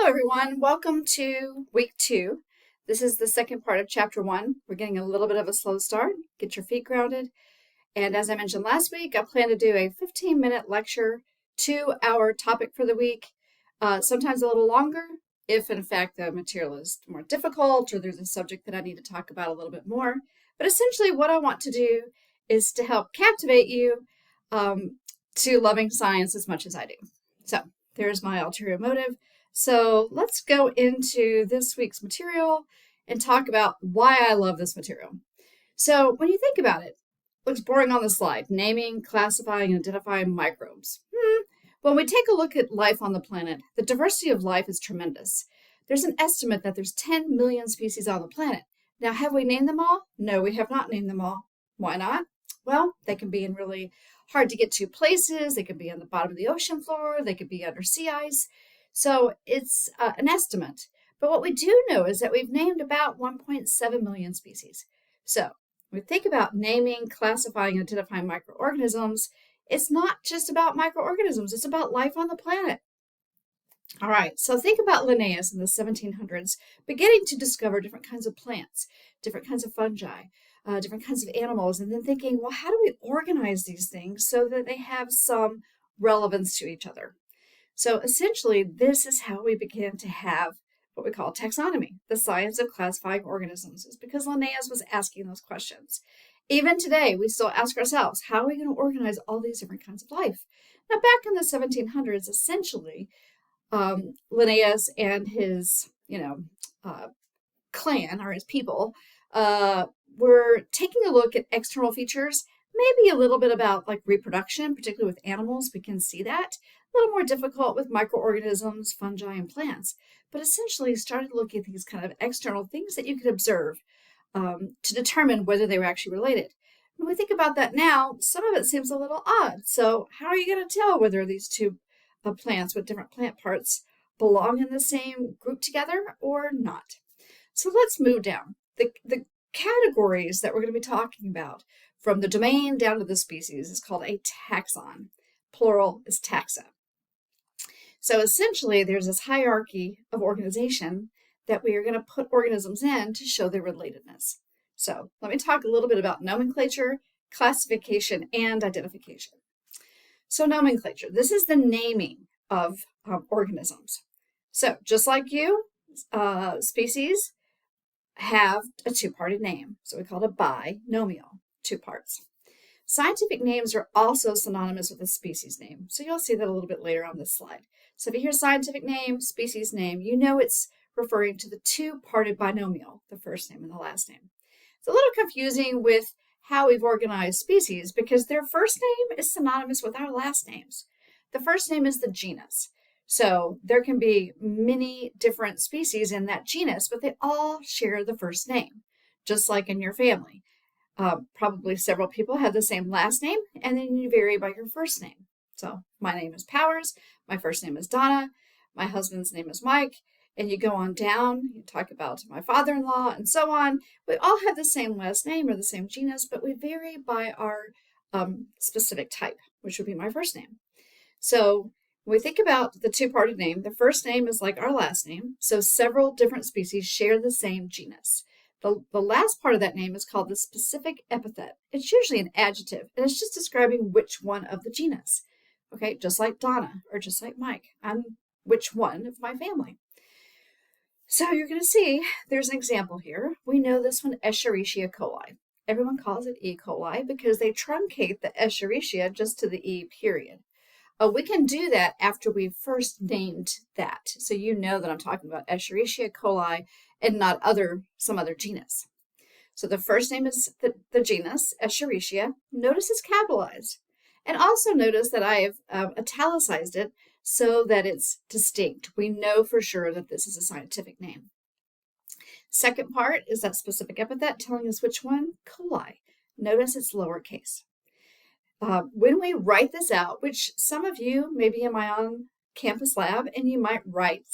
everyone. Welcome to week 2. This is the second part of chapter 1. We're getting a little bit of a slow start. Get your feet grounded. And as I mentioned last week, I plan to do a 15-minute lecture to our topic for the week, sometimes a little longer if, in fact, the material is more difficult or there's a subject that I need to talk about a little bit more. But essentially what I want to do is to help captivate you to loving science as much as I do. So there's my ulterior motive. So let's go into this week's material and talk about why I love this material. So when you think about it, looks boring on the slide, naming, classifying, and identifying microbes. When we take a look at life on the planet, the diversity of life is tremendous. There's an estimate that there's 10 million species on the planet. Now, have we named them all? No, we have not named them all. Why not? Well, they can be in really hard to get to places. They could be on the bottom of the ocean floor. They could be under sea ice. So it's an estimate. But what we do know is that we've named about 1.7 million species. So when we think about naming, classifying, and identifying microorganisms, it's not just about microorganisms. It's about life on the planet. All right, so think about Linnaeus in the 1700s beginning to discover different kinds of plants, different kinds of fungi, different kinds of animals, and then thinking, well, how do we organize these things so that they have some relevance to each other? So essentially, this is how we began to have what we call taxonomy, the science of classifying organisms. It's because Linnaeus was asking those questions. Even today, we still ask ourselves, how are we going to organize all these different kinds of life? Now, back in the 1700s, essentially, Linnaeus and his, clan or his people were taking a look at external features, maybe a little bit about like reproduction, particularly with animals. We can see that. A little more difficult with microorganisms, fungi, and plants. But essentially started looking at these kind of external things that you could observe to determine whether they were actually related. When we think about that now, some of it seems a little odd. So how are you going to tell whether these two plants with different plant parts belong in the same group together or not? So let's move down. The categories that we're going to be talking about from the domain down to the species is called a taxon. Plural is taxa. So essentially, there's this hierarchy of organization that we are going to put organisms in to show their relatedness. So let me talk a little bit about nomenclature, classification, and identification. So nomenclature, this is the naming of organisms. So just like you, species have a two-parted name. So we call it a binomial, two parts. Scientific names are also synonymous with a species name. So you'll see that a little bit later on this slide. So if you hear scientific name, species name, you know it's referring to the two-parted binomial, the first name and the last name. It's a little confusing with how we've organized species because their first name is synonymous with our last names. The first name is the genus. So there can be many different species in that genus, but they all share the first name, just like in your family. Probably several people have the same last name, and then you vary by your first name. So my name is Powers, my first name is Donna, my husband's name is Mike, and you go on down, you talk about my father-in-law and so on. We all have the same last name or the same genus, but we vary by our specific type, which would be my first name. So when we think about the two-parted name, the first name is like our last name, so several different species share the same genus. The last part of that name is called the specific epithet. It's usually an adjective, and it's just describing which one of the genus. Okay, just like Donna or just like Mike. I'm which one of my family. So you're going to see there's an example here. We know this one, Escherichia coli. Everyone calls it E. coli because they truncate the Escherichia just to the E period. We can do that after we've first named that. So you know that I'm talking about Escherichia coli and not some other genus. So the first name is the genus, Escherichia. Notice it's capitalized. And also notice that I have italicized it so that it's distinct. We know for sure that this is a scientific name. Second part is that specific epithet telling us which one, coli. Notice it's lowercase. When we write this out, which some of you may be in my on-campus lab, and you might write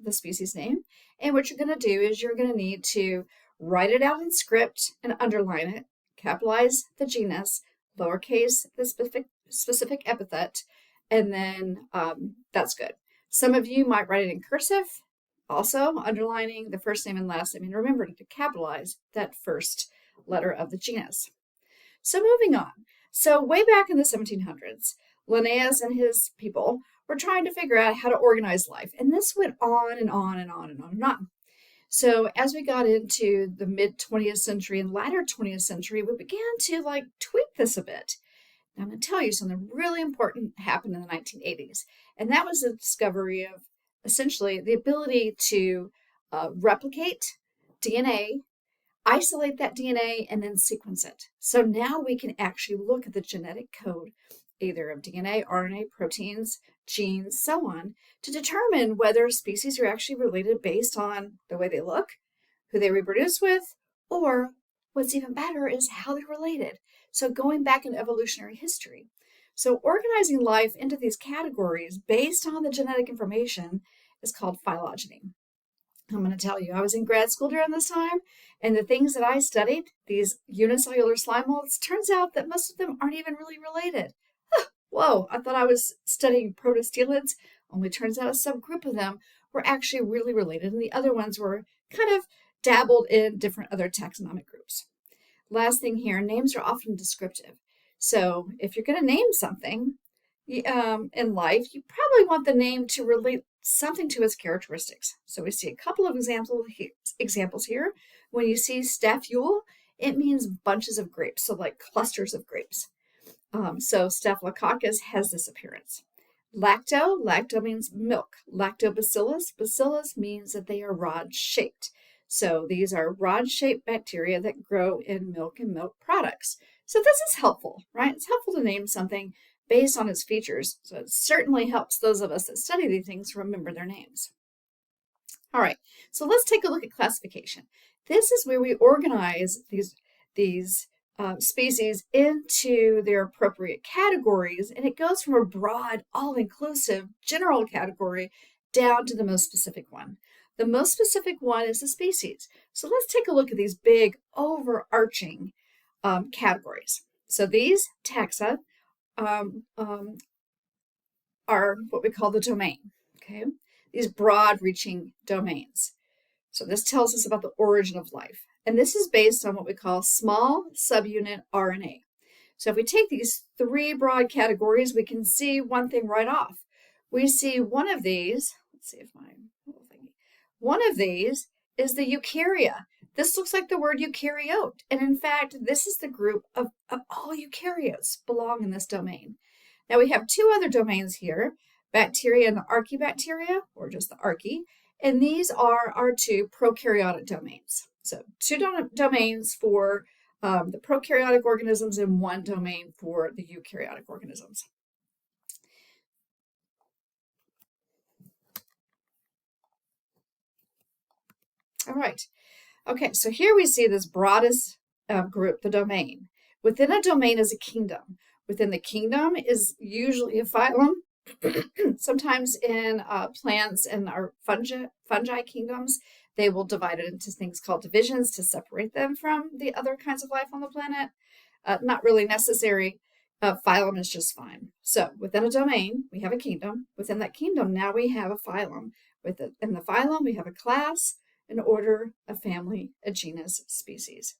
the species name, and what you're going to do is you're going to need to write it out in script and underline it, capitalize the genus, lowercase the specific epithet, and then that's good. Some of you might write it in cursive, also underlining the first name and last name, and remember to capitalize that first letter of the genus. So moving on. So way back in the 1700s, Linnaeus and his people were trying to figure out how to organize life. And this went on and on and on and on and on. So as we got into the mid 20th century and latter 20th century, we began to tweak this a bit. Now I'm going to tell you something really important happened in the 1980s. And that was the discovery of essentially the ability to replicate DNA, isolate that DNA, and then sequence it. So now we can actually look at the genetic code, either of DNA, RNA, proteins, genes, so on, to determine whether species are actually related based on the way they look, who they reproduce with, or what's even better is how they're related. So going back in evolutionary history. So organizing life into these categories based on the genetic information is called phylogeny. I'm going to tell you, I was in grad school during this time, and the things that I studied, these unicellular slime molds, turns out that most of them aren't even really related. Whoa, I thought I was studying protostelids, only turns out a subgroup of them were actually really related, and the other ones were kind of dabbled in different other taxonomic groups. Last thing here, names are often descriptive. So if you're going to name something in life, you probably want the name to relate something to its characteristics. So we see a couple of examples here. When you see staphule, it means bunches of grapes, so like clusters of grapes. So Staphylococcus has this appearance. Lacto means milk. Bacillus means that they are rod-shaped. So these are rod-shaped bacteria that grow in milk and milk products. So this is helpful, right? It's helpful to name something based on its features. So it certainly helps those of us that study these things remember their names. All right, so let's take a look at classification. This is where we organize these species into their appropriate categories, and it goes from a broad, all-inclusive, general category down to the most specific one. The most specific one is the species. So let's take a look at these big, overarching categories. So these taxa are what we call the domain, okay? These broad-reaching domains. So this tells us about the origin of life. And this is based on what we call small subunit RNA. So if we take these three broad categories, we can see one thing right off. We see one of these, let's see if my little thingy, one of these is the eukarya. This looks like the word eukaryote. And in fact, this is the group of all eukaryotes belong in this domain. Now we have two other domains here, bacteria and the archaebacteria, or just the archae. And these are our two prokaryotic domains. So two domains for the prokaryotic organisms and one domain for the eukaryotic organisms. All right. Okay, so here we see this broadest group, the domain. Within a domain is a kingdom. Within the kingdom is usually a phylum. Sometimes in plants and our fungi kingdoms, they will divide it into things called divisions to separate them from the other kinds of life on the planet. Not really necessary. Phylum is just fine. So within a domain, we have a kingdom. Within that kingdom, now we have a phylum. In the phylum, we have a class, an order, a family, a genus, species.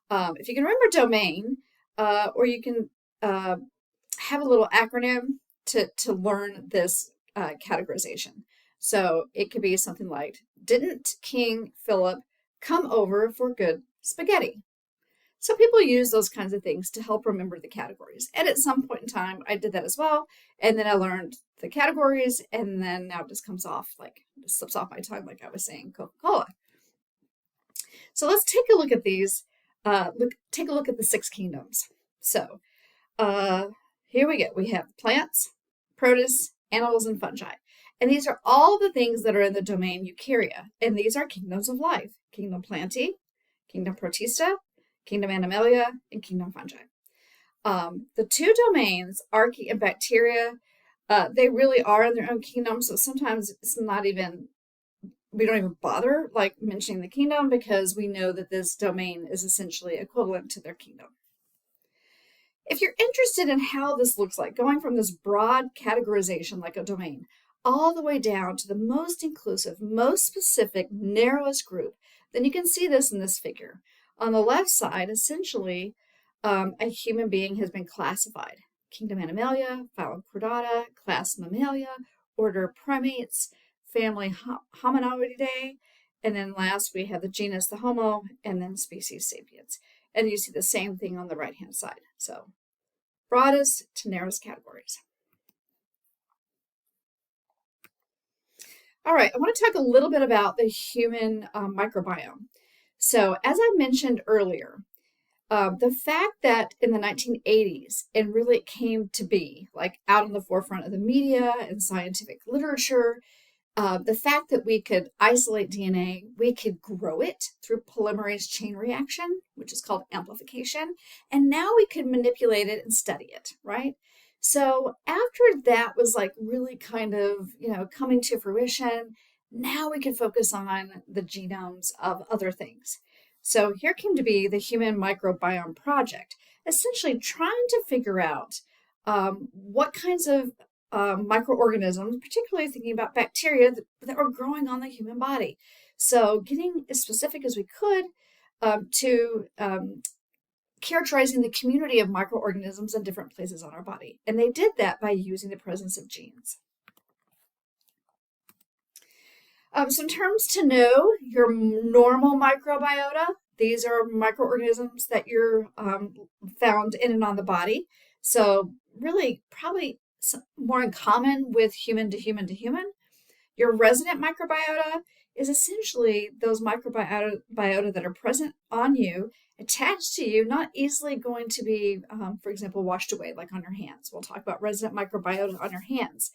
If you can remember domain, or you can have a little acronym to learn this categorization. So it could be something like, didn't King Philip come over for good spaghetti? So people use those kinds of things to help remember the categories. And at some point in time, I did that as well. And then I learned the categories, and then now it just comes off just slips off my tongue, like I was saying Coca-Cola. So let's take a look at these. Take a look at the 6 kingdoms. So here we go. We have plants, protists, animals, and fungi. And these are all the things that are in the domain Eukarya. And these are kingdoms of life. Kingdom Plantae, Kingdom Protista, Kingdom Animalia, and Kingdom Fungi. The 2 domains, archaea and bacteria, they really are in their own kingdom. So sometimes it's not even, we don't even bother mentioning the kingdom because we know that this domain is essentially equivalent to their kingdom. If you're interested in how this looks like, going from this broad categorization like a domain all the way down to the most inclusive, most specific, narrowest group, then you can see this in this figure. On the left side, essentially, a human being has been classified. Kingdom Animalia, phylum Chordata, class Mammalia, order Primates, family Hominidae, and then last we have the genus, the Homo, and then species Sapiens. And you see the same thing on the right-hand side. So broadest to narrowest categories. All right, I want to talk a little bit about the human microbiome. So as I mentioned earlier, the fact that in the 1980s, and really it came to be like out on the forefront of the media and scientific literature, the fact that we could isolate DNA, we could grow it through polymerase chain reaction, which is called amplification, and now we can manipulate it and study it, right? So after that was like really kind of, coming to fruition, now we can focus on the genomes of other things. So here came to be the Human Microbiome Project, essentially trying to figure out what kinds of microorganisms, particularly thinking about bacteria that were growing on the human body. So getting as specific as we could to characterizing the community of microorganisms in different places on our body. And they did that by using the presence of genes. Some terms to know: your normal microbiota. These are microorganisms that you're found in and on the body. So really probably more in common with human to human to human. Your resident microbiota is essentially those microbiota that are present on you, attached to you, not easily going to be, for example, washed away, like on your hands. We'll talk about resident microbiota on your hands.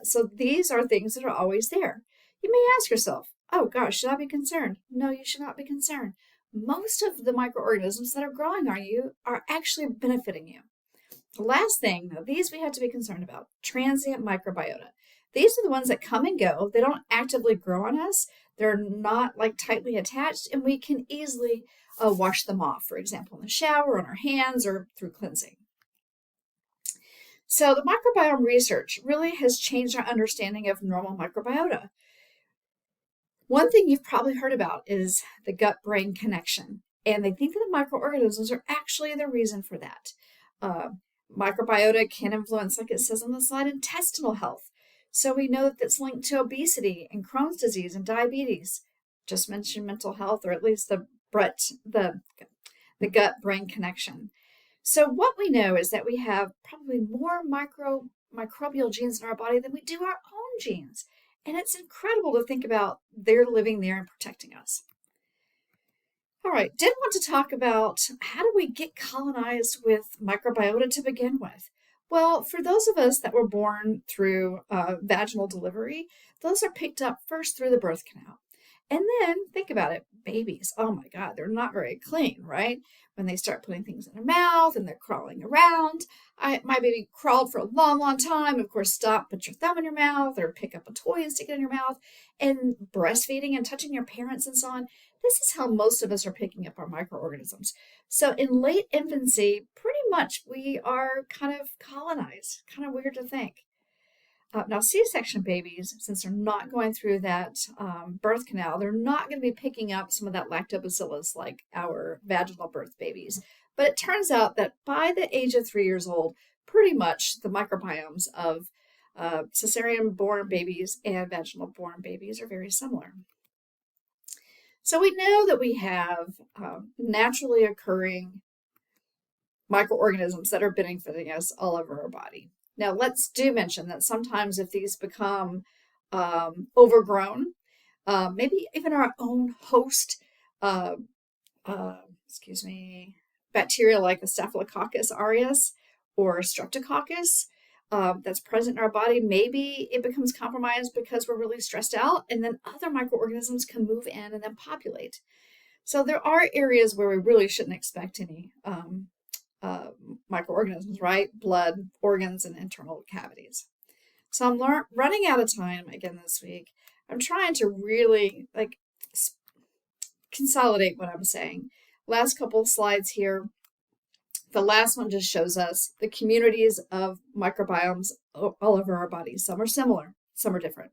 So these are things that are always there. You may ask yourself, oh gosh, should I be concerned? No, you should not be concerned. Most of the microorganisms that are growing on you are actually benefiting you. The last thing, now these we have to be concerned about: transient microbiota. These are the ones that come and go. They don't actively grow on us. They're not like tightly attached, and we can easily wash them off, for example, in the shower, on our hands, or through cleansing. So the microbiome research really has changed our understanding of normal microbiota. One thing you've probably heard about is the gut-brain connection, and they think that the microorganisms are actually the reason for that. Microbiota can influence, like it says on the slide, intestinal health. So we know that it's linked to obesity and Crohn's disease and diabetes. Just mentioned mental health, or at least the gut-brain connection. So what we know is that we have probably more microbial genes in our body than we do our own genes. And it's incredible to think about they're living there and protecting us. All right, did want to talk about how do we get colonized with microbiota to begin with? Well, for those of us that were born through vaginal delivery, those are picked up first through the birth canal. And then think about it, babies, oh my God, they're not very clean, right? When they start putting things in their mouth and they're crawling around. My baby crawled for a long, long time. Of course, stop, put your thumb in your mouth, or pick up a toy and stick it in your mouth. And breastfeeding and touching your parents and so on. This is how most of us are picking up our microorganisms. So in late infancy, pretty much we are kind of colonized. Kind of weird to think. Now, C-section babies, since they're not going through that birth canal, they're not going to be picking up some of that lactobacillus like our vaginal birth babies. But it turns out that by the age of 3 years old, pretty much the microbiomes of cesarean-born babies and vaginal-born babies are very similar. So we know that we have naturally occurring microorganisms that are benefiting us all over our body. Now, let's do mention that sometimes if these become overgrown, maybe even our own host, bacteria like the Staphylococcus aureus or Streptococcus that's present in our body, maybe it becomes compromised because we're really stressed out, and then other microorganisms can move in and then populate. So there are areas where we really shouldn't expect any microorganisms, right? Blood, organs, and internal cavities. So I'm running out of time again this week. I'm trying to really consolidate what I'm saying. Last couple of slides here. The last one just shows us the communities of microbiomes all over our bodies. Some are similar, some are different.